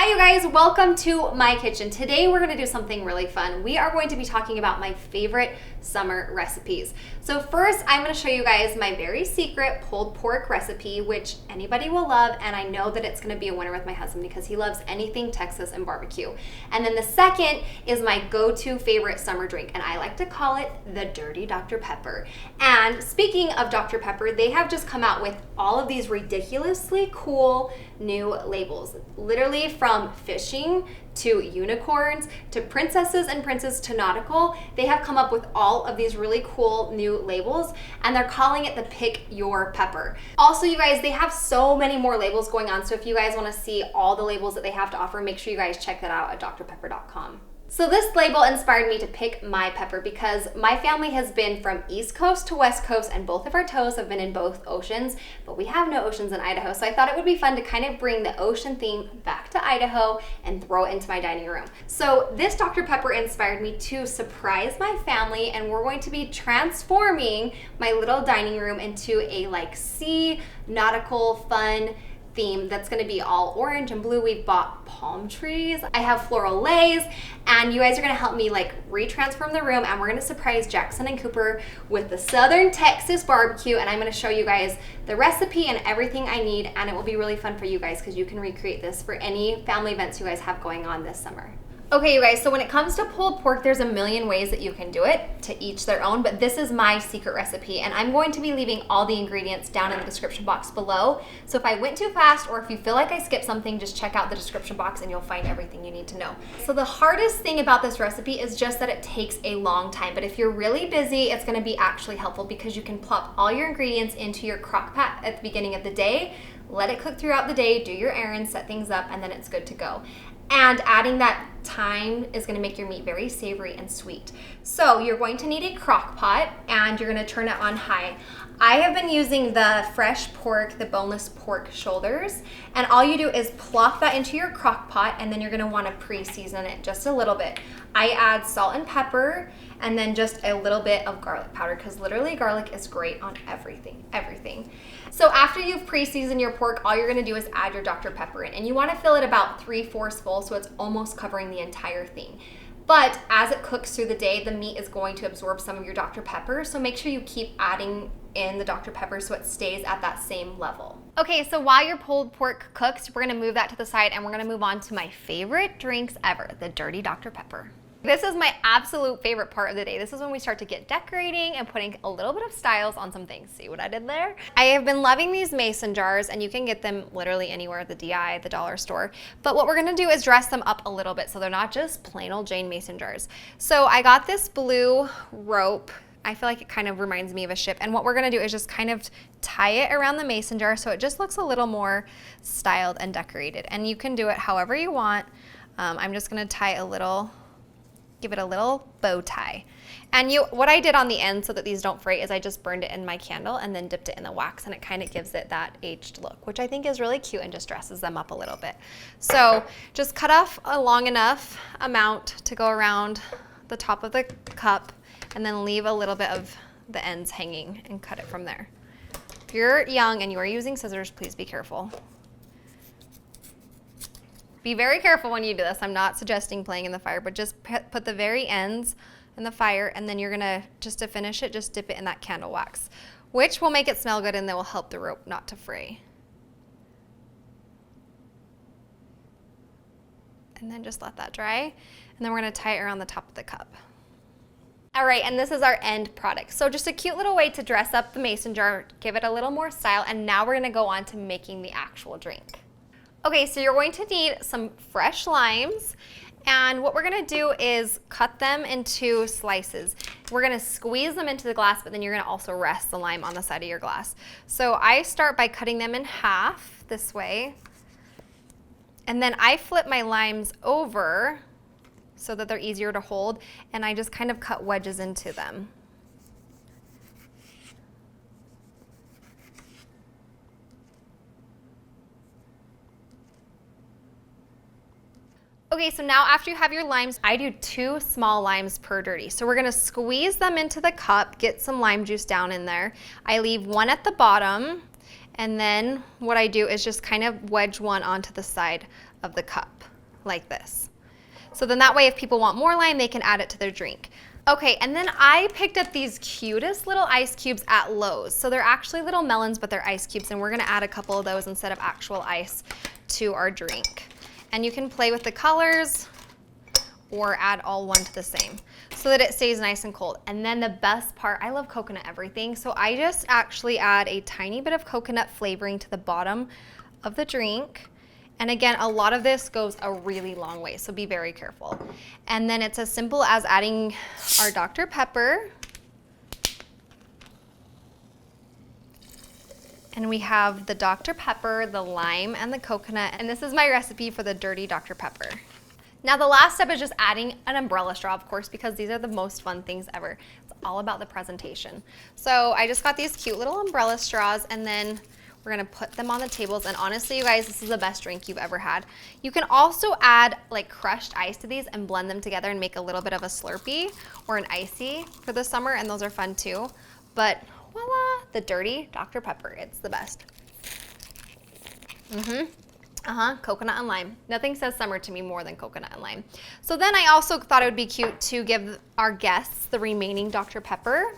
Hi you guys, welcome to my kitchen. Today we're going to do something really fun. We are going to be talking about my favorite summer recipes. So first I'm going to show you guys my very secret pulled pork recipe, which anybody will love, and I know that it's going to be a winner with my husband because he loves anything Texas and barbecue. And then the second is my go-to favorite summer drink, and I like to call it the Dirty Dr. Pepper. And speaking of Dr. Pepper, they have just come out with all of these ridiculously cool new labels, literally from fishing to unicorns to princesses and princes to nautical. They have come up with all of these really cool new labels, and they're calling it the Pick Your Pepper. Also, you guys, they have so many more labels going on, so if you guys want to see all the labels that they have to offer, make sure you guys check that out at drpepper.com. So this label inspired me to pick my pepper because my family has been from East Coast to West Coast, and both of our toes have been in both oceans, but we have no oceans in Idaho. So I thought it would be fun to kind of bring the ocean theme back to Idaho and throw it into my dining room. So this Dr. Pepper inspired me to surprise my family, and we're going to be transforming my little dining room into a like sea nautical fun theme that's going to be all orange and blue. We've bought palm trees. I have floral lays, and you guys are going to help me like retransform the room, and we're going to surprise Jackson and Cooper with the Southern Texas barbecue, and I'm going to show you guys the recipe and everything I need, and it will be really fun for you guys because you can recreate this for any family events you guys have going on this summer. Okay, you guys, so when it comes to pulled pork, there's a million ways that you can do it, to each their own, but this is my secret recipe, and I'm going to be leaving all the ingredients down in the description box below. So if I went too fast or if you feel like I skipped something, just check out the description box and you'll find everything you need to know. So the hardest thing about this recipe is just that it takes a long time, but if you're really busy, it's gonna be actually helpful because you can plop all your ingredients into your crock pot at the beginning of the day, let it cook throughout the day, do your errands, set things up, and then it's good to go. And adding that thyme is going to make your meat very savory and sweet. So you're going to need a crock pot, and you're going to turn it on high. I have been using the fresh pork, the boneless pork shoulders, and all you do is plop that into your crock pot, and then you're going to want to pre-season it just a little bit. I add salt and pepper, and then just a little bit of garlic powder, because literally garlic is great on everything. So after you've pre-seasoned your pork, all you're going to do is add your Dr. Pepper in, and you want to fill it about 3/4 full, so it's almost covering the entire thing. But as it cooks through the day, the meat is going to absorb some of your Dr. Pepper, so make sure you keep adding in the Dr. Pepper so it stays at that same level. Okay, so while your pulled pork cooks, we're gonna move that to the side, and we're gonna move on to my favorite drinks ever, the Dirty Dr. Pepper. This is my absolute favorite part of the day. This is when we start to get decorating and putting a little bit of styles on some things. See what I did there? I have been loving these mason jars, and you can get them literally anywhere at the DI, the dollar store. But what we're gonna do is dress them up a little bit so they're not just plain old Jane mason jars. So I got this blue rope. I feel like it kind of reminds me of a ship, and what we're gonna do is just kind of tie it around the mason jar so it just looks a little more styled and decorated. And you can do it however you want. I'm just gonna tie a little, give it a little bow tie. And what I did on the end so that these don't fray is I just burned it in my candle and then dipped it in the wax, and it kind of gives it that aged look, which I think is really cute and just dresses them up a little bit. So just cut off a long enough amount to go around the top of the cup, and then leave a little bit of the ends hanging and cut it from there. If you're young and you are using scissors, please be careful. Be very careful when you do this. I'm not suggesting playing in the fire, but just put the very ends in the fire, and then you're gonna, just to finish it, just dip it in that candle wax, which will make it smell good and that will help the rope not to fray. And then just let that dry, and then we're gonna tie it around the top of the cup. All right, and this is our end product. So just a cute little way to dress up the mason jar, give it a little more style, and now we're gonna go on to making the actual drink. Okay, so you're going to need some fresh limes, and what we're gonna do is cut them into slices. We're gonna squeeze them into the glass, but then you're gonna also rest the lime on the side of your glass. So I start by cutting them in half this way, and then I flip my limes over so that they're easier to hold, and I just kind of cut wedges into them. Okay, so now after you have your limes, I do 2 small limes per dirty. So we're gonna squeeze them into the cup, get some lime juice down in there. I leave one at the bottom, and then what I do is just kind of wedge one onto the side of the cup. like this. So then that way if people want more lime, they can add it to their drink. Okay, and then I picked up these cutest little ice cubes at Lowe's. So they're actually little melons, but they're ice cubes, and we're gonna add a couple of those instead of actual ice to our drink. And you can play with the colors or add all one to the same so that it stays nice and cold. And then the best part, I love coconut everything, so I just actually add a tiny bit of coconut flavoring to the bottom of the drink. And again, a lot of this goes a really long way, so be very careful. And then it's as simple as adding our Dr. Pepper. And we have the Dr. Pepper, the lime, and the coconut. And this is my recipe for the dirty Dr. Pepper. Now the last step is just adding an umbrella straw, of course, because these are the most fun things ever. It's all about the presentation. So I just got these cute little umbrella straws, and then we're gonna put them on the tables, and honestly, you guys, this is the best drink you've ever had. You can also add like crushed ice to these and blend them together and make a little bit of a Slurpee or an icy for the summer, and those are fun too. But voila, the dirty Dr. Pepper, it's the best. Coconut and lime. Nothing says summer to me more than coconut and lime. So then I also thought it would be cute to give our guests the remaining Dr. Pepper,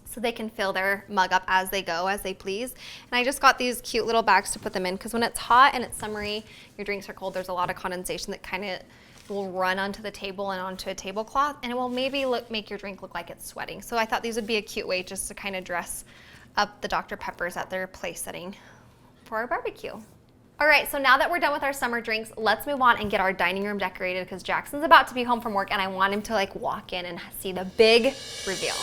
so they can fill their mug up as they go, as they please. And I just got these cute little bags to put them in, because when it's hot and it's summery, your drinks are cold, there's a lot of condensation that kind of will run onto the table and onto a tablecloth, and it will maybe make your drink look like it's sweating. So I thought these would be a cute way just to kind of dress up the Dr. Peppers at their place setting for our barbecue. All right, so now that we're done with our summer drinks, let's move on and get our dining room decorated, because Jackson's about to be home from work and I want him to like walk in and see the big reveal.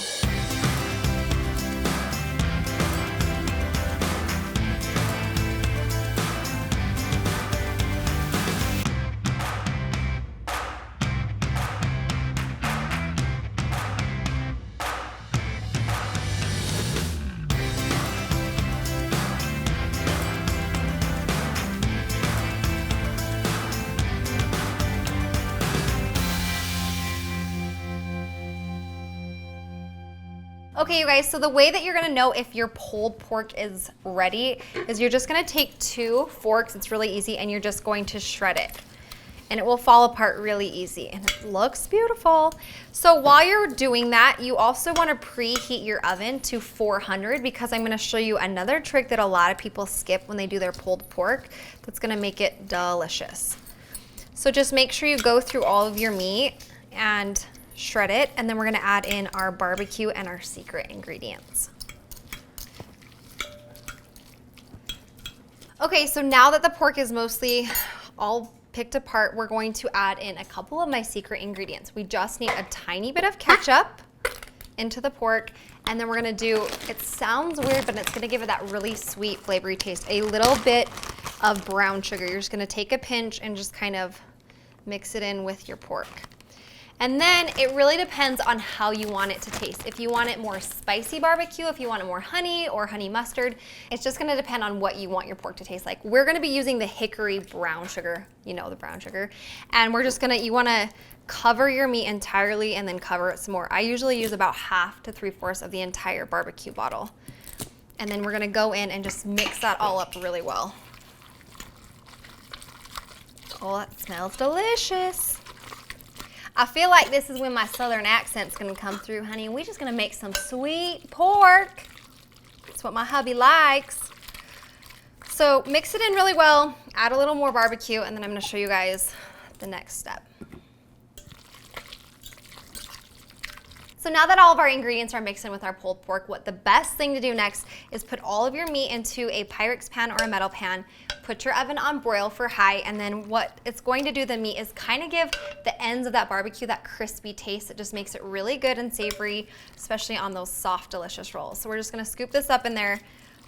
Okay, you guys, so the way that you're gonna know if your pulled pork is ready is you're just gonna take 2 forks, it's really easy, and you're just going to shred it. And it will fall apart really easy, and it looks beautiful. So while you're doing that, you also wanna preheat your oven to 400, because I'm gonna show you another trick that a lot of people skip when they do their pulled pork that's gonna make it delicious. So just make sure you go through all of your meat and shred it, and then we're gonna add in our barbecue and our secret ingredients. Okay, so now that the pork is mostly all picked apart, we're going to add in a couple of my secret ingredients. We just need a tiny bit of ketchup into the pork, and then we're gonna do, it sounds weird, but it's gonna give it that really sweet flavory taste, a little bit of brown sugar. You're just gonna take a pinch and just kind of mix it in with your pork. And then it really depends on how you want it to taste. If you want it more spicy barbecue, if you want it more honey or honey mustard, it's just gonna depend on what you want your pork to taste like. We're gonna be using the hickory brown sugar, you know, the brown sugar. And we're just gonna, you wanna cover your meat entirely and then cover it some more. I usually use about 1/2 to 3/4 of the entire barbecue bottle. And then we're gonna go in and just mix that all up really well. Oh, that smells delicious. I feel like this is when my southern accent's gonna come through, honey. We're just gonna make some sweet pork. That's what my hubby likes. So mix it in really well, add a little more barbecue, and then I'm gonna show you guys the next step. So now that all of our ingredients are mixed in with our pulled pork, what the best thing to do next is put all of your meat into a Pyrex pan or a metal pan, put your oven on broil for high, and then what it's going to do to the meat is kind of give the ends of that barbecue that crispy taste. It just makes it really good and savory, especially on those soft, delicious rolls. So we're just gonna scoop this up in there,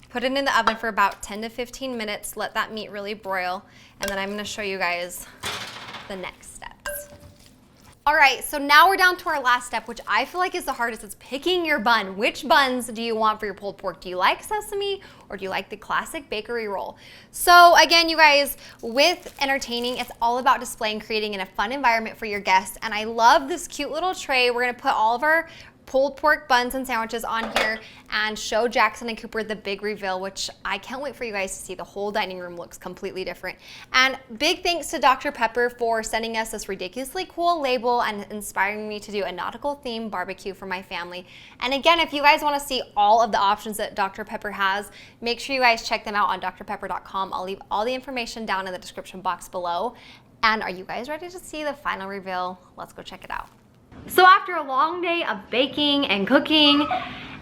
put it in the oven for about 10 to 15 minutes, let that meat really broil, and then I'm gonna show you guys the next steps. All right, so now we're down to our last step, which I feel like is the hardest. It's picking your bun. Which buns do you want for your pulled pork? Do you like sesame or do you like the classic bakery roll? So again, you guys, with entertaining, it's all about displaying, creating in a fun environment for your guests. And I love this cute little tray. We're gonna put all of our pulled pork buns and sandwiches on here and show Jackson and Cooper the big reveal, which I can't wait for you guys to see. The whole dining room looks completely different. And big thanks to Dr. Pepper for sending us this ridiculously cool label and inspiring me to do a nautical themed barbecue for my family. And again, if you guys want to see all of the options that Dr. Pepper has, make sure you guys check them out on drpepper.com. I'll leave all the information down in the description box below. And are you guys ready to see the final reveal? Let's go check it out. So after a long day of baking and cooking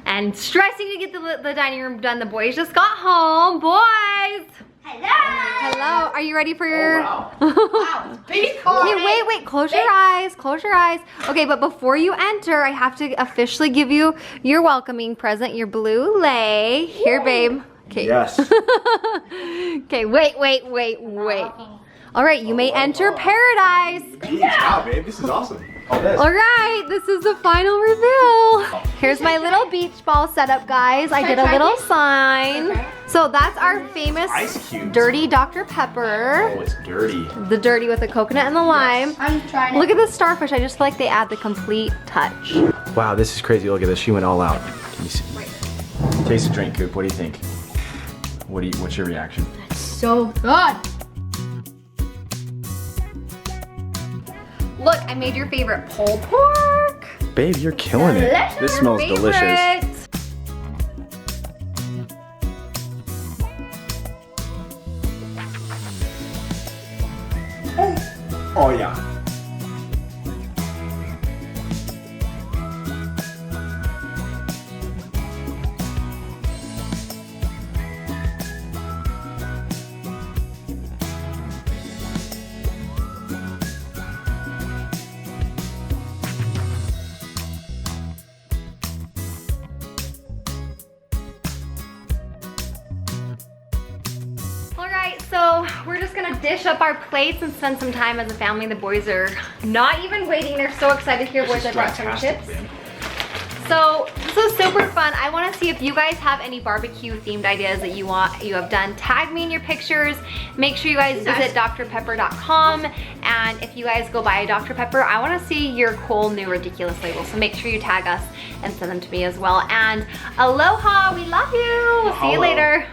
and stressing to get the dining room done, the boys just got home. Boys! Hello! Hello, are you ready for your... Oh, wow. Wow, big party. Okay, wait, close your eyes, close your eyes. Okay, but before you enter, I have to officially give you your welcoming present, your blue lei. Here, babe. Okay. Yes. Okay, wait. All right, you may enter paradise. Jeez, wow, babe, this is awesome. Oh, this. All right, this is the final reveal. Here's my little beach ball setup, guys. I did a little sign. Okay. So that's our famous Ice cubes. dirty Dr. Pepper. Oh, it's dirty. The dirty with the coconut and the lime. I'm trying Look at the starfish. I just feel like they add the complete touch. Wow, this is crazy. Look at this. She went all out. Can you see? Taste the drink, Coop. What do you think? What's your reaction? so good. Look, I made your favorite pulled pork. Babe, you're killing it. This smells delicious. Favorite. Oh, yeah. Alright, so we're just gonna dish up our plates and spend some time as a family. The boys are not even waiting. They're so excited here. Boys, I brought some chips. Man. So this is super fun. I want to see if you guys have any barbecue themed ideas that you have done. Tag me in your pictures. Make sure you guys visit drpepper.com, and if you guys go buy a Dr. Pepper, I want to see your cool new ridiculous labels. So make sure you tag us and send them to me as well. And aloha, we love you. We'll see you later.